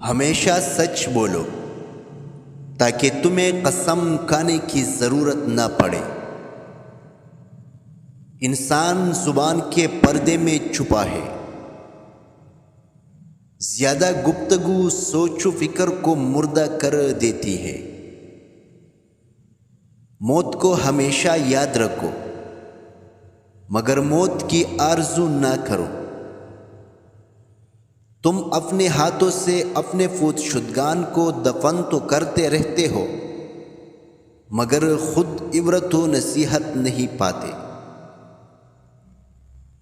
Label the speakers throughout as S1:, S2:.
S1: ہمیشہ سچ بولو تاکہ تمہیں قسم کھانے کی ضرورت نہ پڑے۔ انسان زبان کے پردے میں چھپا ہے۔ زیادہ گفتگو سوچ و فکر کو مردہ کر دیتی ہے۔ موت کو ہمیشہ یاد رکھو مگر موت کی آرزو نہ کرو۔ تم اپنے ہاتھوں سے اپنے فوت شدگان کو دفن تو کرتے رہتے ہو مگر خود عبرت و نصیحت نہیں پاتے۔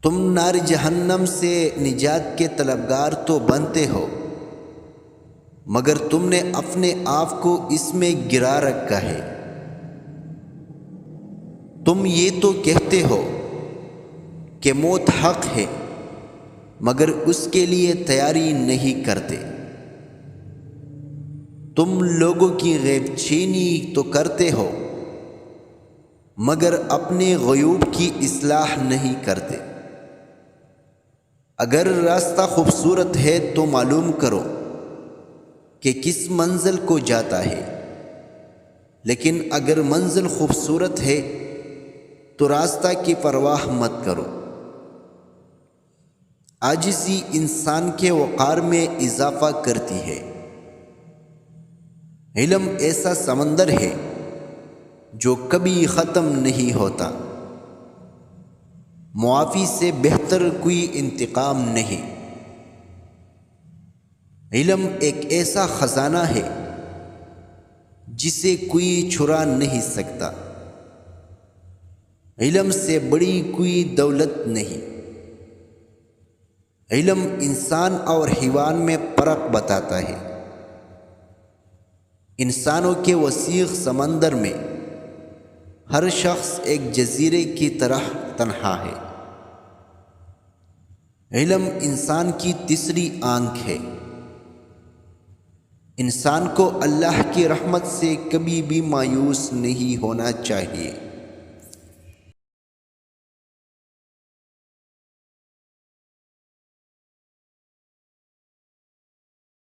S1: تم نار جہنم سے نجات کے طلبگار تو بنتے ہو مگر تم نے اپنے آپ کو اس میں گرا رکھا ہے۔ تم یہ تو کہتے ہو کہ موت حق ہے مگر اس کے لیے تیاری نہیں کرتے۔ تم لوگوں کی غیب چینی تو کرتے ہو مگر اپنے غیوب کی اصلاح نہیں کرتے۔ اگر راستہ خوبصورت ہے تو معلوم کرو کہ کس منزل کو جاتا ہے، لیکن اگر منزل خوبصورت ہے تو راستہ کی پرواہ مت کرو۔ عاجزی انسان کے وقار میں اضافہ کرتی ہے۔ علم ایسا سمندر ہے جو کبھی ختم نہیں ہوتا۔ معافی سے بہتر کوئی انتقام نہیں۔ علم ایک ایسا خزانہ ہے جسے کوئی چرا نہیں سکتا۔ علم سے بڑی کوئی دولت نہیں۔ علم انسان اور حیوان میں فرق بتاتا ہے۔ انسانوں کے وسیع سمندر میں ہر شخص ایک جزیرے کی طرح تنہا ہے۔ علم انسان کی تیسری آنکھ ہے۔ انسان کو اللہ کی رحمت سے کبھی بھی مایوس نہیں ہونا چاہیے۔